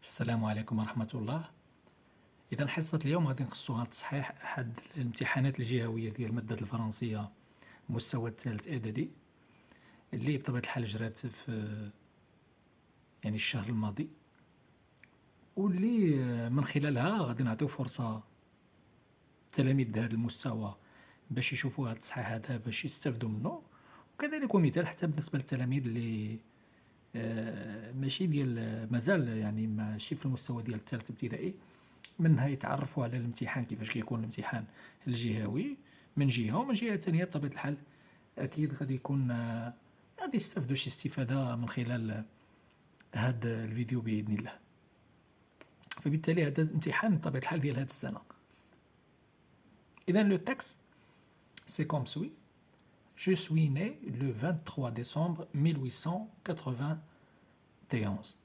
السلام عليكم ورحمة الله. إذا حصة اليوم غادي نخصوها لتصحيح أحد الامتحانات الجهوية ديال مادة الفرنسية مستوى الثالث إعدادي اللي بطبيعة الحال جرات في الشهر الماضي، واللي من خلالها غادي نعطيو فرصة تلاميذ هذا المستوى باش يشوفوا هذا التصحيح هذا باش يستافدوا منه، وكذلك مثال حتى بالنسبة للتلاميذ اللي ماشي ديال مازال ماشي في المستوى ديال الثالث ابتدائي، منها يتعرفوا على الامتحان كيفاش كيكون الامتحان الجهوي من جهة، ومن جهة ثانية بطبيعة الحال أكيد غادي يكون غادي يستافدوا شي استفادة من خلال هذا الفيديو بإذن الله. فبالتالي هذا الامتحان بطبيعة الحال ديال هذه السنة. إذا لو تكست سي كوم سوي: Je suis né le 23 décembre 1891.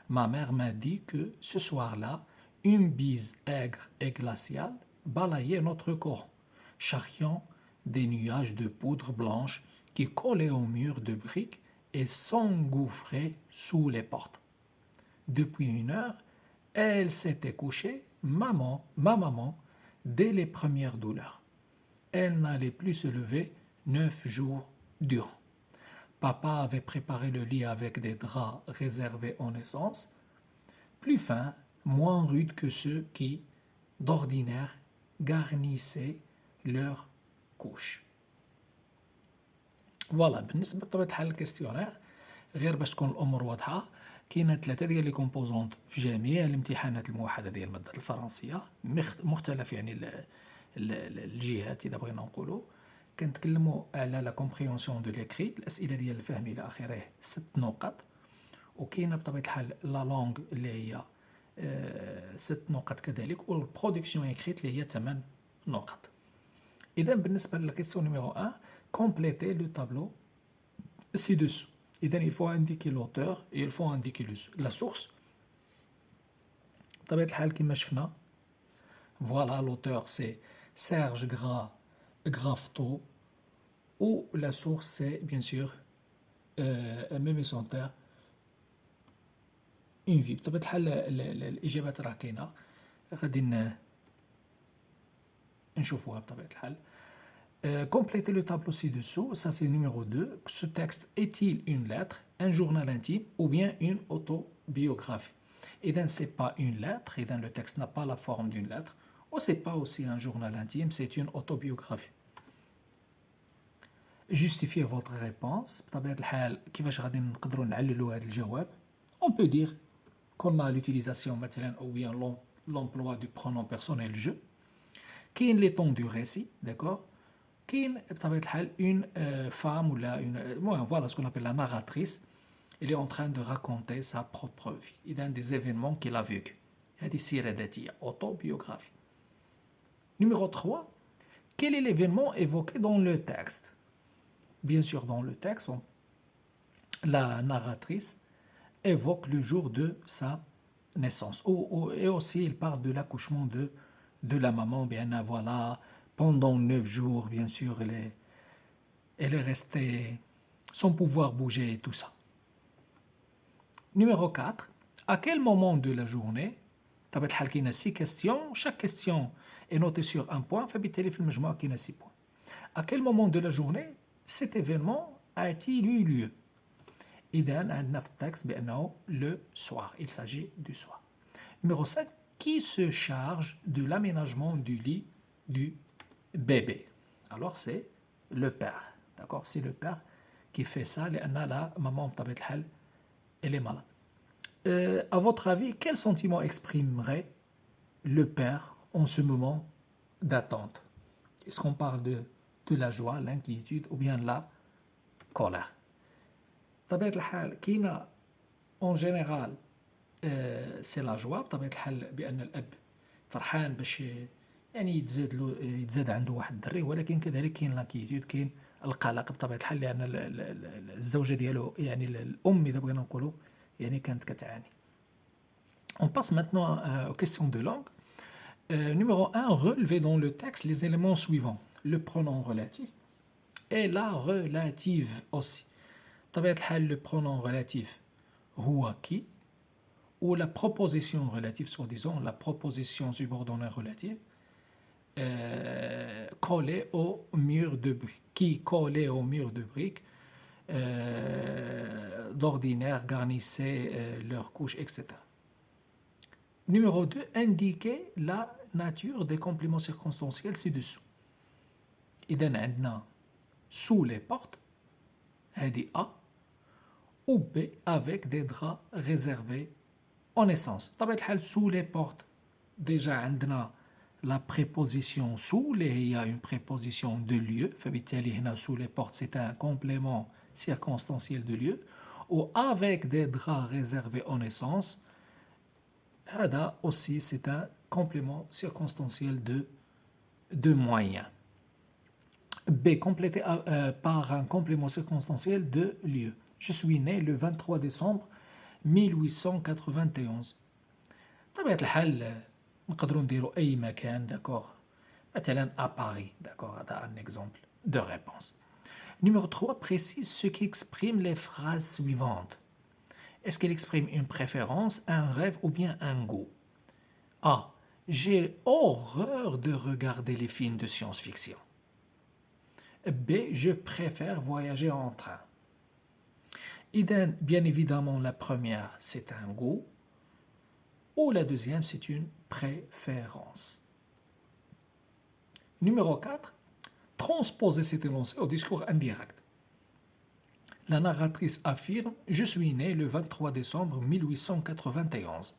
Ma mère m'a dit que ce soir-là, une bise aigre et glaciale balayait notre corps, charriant des nuages de poudre blanche qui collaient aux murs de briques et s'engouffraient sous les portes. Depuis 1 heure, elle s'était couchée, ma maman, dès les premières douleurs. Elle n'allait plus se lever 9 jours durant. Papa avait préparé le lit avec des draps réservés aux naissances, plus fins, moins rudes que ceux qui, d'ordinaire, garnissaient leurs couches. فوالا بالنسبه بطبيعه الحال الكاستيونير، غير باش تكون الامور واضحه، كاينه 3 ديال لي كومبوزونط في جميع الامتحانات الموحده ديال الماده الفرنسيه، مختلف الجهات اذا بغينا نقولوا. كنتكلموا على لا كومبريهنسيون دو ليكري، الاسئله ديال الفهم الى اخره 6 نقط، وكاينه بطبيعه الحال لا لونغ اللي هي 6 نقط كذلك، والبرودكسيون اكريت اللي هي 8 نقط. اذا بالنسبه للكيسيون نيميرو 1، compléter le tableau ci-dessous. Il faut indiquer l'auteur et il faut indiquer la source. بطبيعة الحال كما شفنا، voilà l'auteur c'est Serge Grafto, ou la source c'est bien sûr Mémé Santer une vie. بطبيعة الحال الإجابات راه كاينة، غادي نشوفوها بطبيعة الحال. Complétez le tableau ci-dessous, ça c'est numéro 2. Ce texte est-il une lettre, un journal intime ou bien une autobiographie? Et donc c'est pas une lettre, et donc le texte n'a pas la forme d'une lettre, ou c'est pas aussi un journal intime, c'est une autobiographie. Justifiez votre réponse. بطبيعة الحال كيفاش غادي نقدروا نعللوا هذا الجواب؟ On peut dire qu'on a l'utilisation مثلا ou bien l'emploi du pronom personnel je. كاين les temps du récit, d'accord? كاين بطبيعة الحال une femme ou voilà ce qu'on appelle la narratrice, elle est en train de raconter sa propre vie, إذا des événements qu'elle a vécu. هذه سيرة ذاتية, autobiographie. Numéro 3, quel est l'événement évoqué dans le texte? Bien sûr, dans le texte, la narratrice évoque le jour de sa naissance. Et aussi, il parle de l'accouchement de la maman. Bien, voilà, pendant 9 jours, bien sûr, elle est restée sans pouvoir bouger et tout ça. Numéro 4, à quel moment de la journée, طبعا الحال كاينه 6 questions, chaque question est notée sur un point, فبالتالي في المجموع كاينه 6 points. À quel moment de la journée cet événement a-t-il eu lieu? إذا عندنا في التكست بأنه le soir, il s'agit du soir. Numéro 5, qui se charge de l'aménagement du lit du bébé? Alors c'est le père, d'accord? C'est le père qui fait ça, لأن la maman بطبيعة الحال elle est malade. À votre avis, quel sentiment exprimerait le père en ce moment d'attente? Est-ce qu'on parle de la joie, l'inquiétude ou bien la colère? بطبيعة الحال كاينة en général c'est la joie، بطبيعة الحال بأن الأب فرحان باش يتزاد عنده واحد الدري، ولكن كذلك كاين لانكيتود، كاين القلق بطبيعة الحال، لأن الزوجة ديالو الأم إذا بغينا نقولوا كانت كتعاني. On passe maintenant aux questions de langue. Numéro 1, relevez dans le texte les éléments suivants: le pronom relatif et la relative aussi. بطبيعة الحال le pronom relatif هو qui, ou la proposition relative, soi-disant, la proposition subordonnée relative, collée au mur de briques, qui collait au mur de briques, d'ordinaire garnissaient leurs couches, etc. Numéro 2, indiquer la nature des compléments circonstanciels ci-dessous. إذا عندنا sous les portes, هذه A, ou B avec des draps réservés en essence. طبعا الحال sous les portes, déjà عندنا la préposition sous اللي هي une préposition de lieu, فبالتالي هنا sous les portes c'est un complément circonstanciel de lieu, ou avec des draps réservés en essence, هذا aussi c'est un complément circonstanciel de moyen. B, complété par un complément circonstanciel de lieu. Je suis né le 23 décembre 1891. طبيعة الحال نقدروا نديروا أي مكان d'accord. مثلا à Paris d'accord. هذا un exemple de réponse. Numéro 3, précise ce qui exprime les phrases suivantes. Est-ce qu'elle exprime une préférence, un rêve ou bien un goût? A. J'ai horreur de regarder les films de science-fiction. B. Je préfère voyager en train. Idem, bien évidemment, la première, c'est un goût, ou la deuxième, c'est une préférence. Numéro 4. Transposer cet énoncé au discours indirect. La narratrice affirme « Je suis né le 23 décembre 1891 ».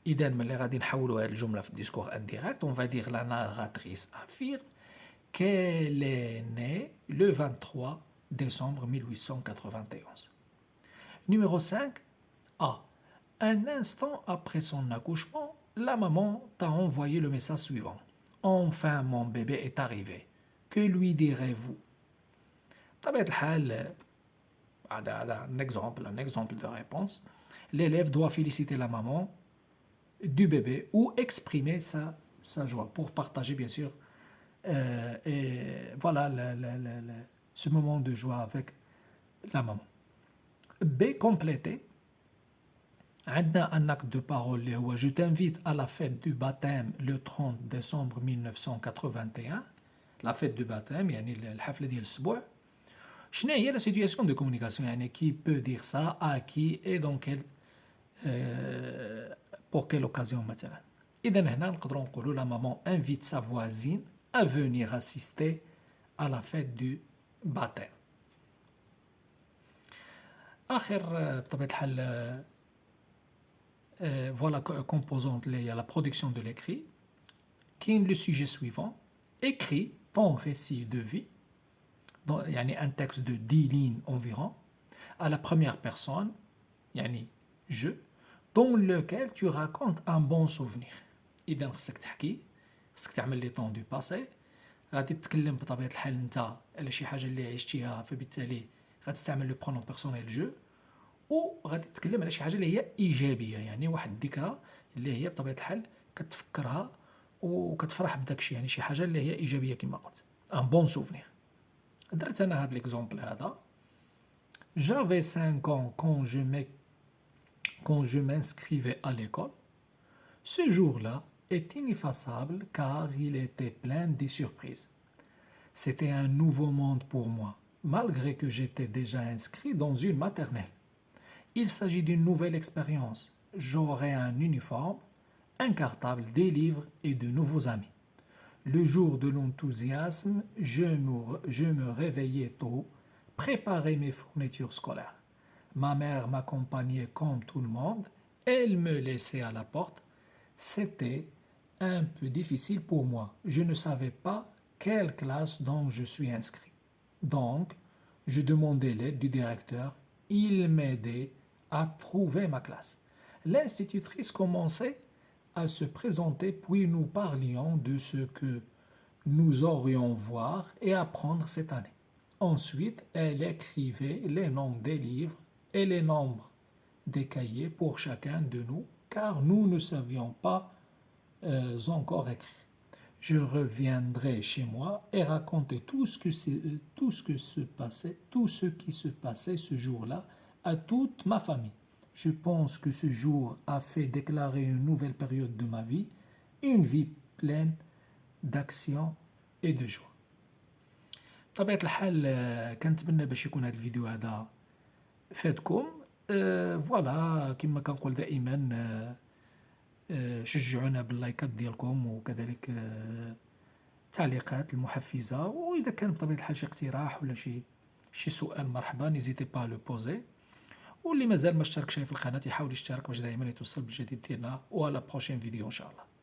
إذا ملي غادي نحولوا هذه الجملة في discours indirect, on va dire la narratrice affirme qu'elle est née le 23 décembre 1891. Numéro 5. A. Un instant après son accouchement, la maman t'a envoyé le message suivant. Enfin, mon bébé est arrivé. Que lui direz-vous? طبيعة الحال هذا un exemple de réponse. L'élève doit féliciter la maman du bébé ou exprimer sa joie pour partager bien sûr et voilà ce moment de joie avec la maman. B, complété. عندنا un acte de parole اللي هو je t'invite à la fête du baptême le 30 décembre 1981. La fête du baptême يعني الحفلة ديال الأسبوع. شنو هي la situation de communication يعني qui peut dire ça à qui et dans quel pour quelle occasion مثلا. إذا هنا نقدروا نقولوا la maman invite sa voisine à venir assister à la fête du baptême. آخر بطبيعة الحال voilà composante il y a la production de l'écrit qui est le sujet suivant. Écris ton récit de vie, يعني un texte de 10 lignes environ à la première personne يعني je, dans lequel tu racontes un bon souvenir. إذا خصك تحكي، خصك تعمل لي طون دو باسي، غادي تتكلم بطبيعة الحال انت على شي حاجة اللي عشتيها، فبالتالي غتستعمل لو برونون بيرسونيل جو، وغادي تتكلم على شي حاجة اللي هي إيجابية، يعني واحد الذكرى اللي هي بطبيعة الحال كتفكرها وكتفرح بداك الشيء، يعني شي حاجة اللي هي إيجابية كما قلت، ان بون سوفنير. درت أنا هاد ليكزومبل هذا. J'avais 5 ans quand je m'inscrivais à l'école. Ce jour-là est ineffaçable car il était plein de surprises. C'était un nouveau monde pour moi, malgré que j'étais déjà inscrit dans une maternelle. Il s'agit d'une nouvelle expérience. J'aurai un uniforme, un cartable, des livres et de nouveaux amis. Le jour de l'enthousiasme, je me réveillais tôt, préparais mes fournitures scolaires. Ma mère m'accompagnait comme tout le monde, elle me laissait à la porte. C'était un peu difficile pour moi. Je ne savais pas quelle classe dont je suis inscrit. Donc, je demandais l'aide du directeur. Il m'aidait à trouver ma classe. L'institutrice commençait à se présenter, puis nous parlions de ce que nous aurions voir et apprendre cette année. Ensuite, elle écrivait les noms des livres et les nombres des cahiers pour chacun de nous, car nous ne savions pas encore écrire. Je reviendrai chez moi et raconter tout ce qui se passait ce jour-là à toute ma famille. Je pense que ce jour a fait déclarer une nouvelle période de ma vie, une vie pleine d'action et de joie. بطبيعة الحال كنتمنى باش يكون هذا الفيديو هذا فادكم. فوالا كما كنقول دائما، شجعونا باللايكات ديالكم، وكذلك التعليقات المحفزة، وإذا كان بطبيعة الحال شي اقتراح ولا شي سؤال مرحبا، نيزيتي با لو بوزي. واللي مازال ما اشتركش في القناة يحاول يشترك باش دائما يتوصل بالجديد ديالنا. ولا بروشين فيديو ان شاء الله.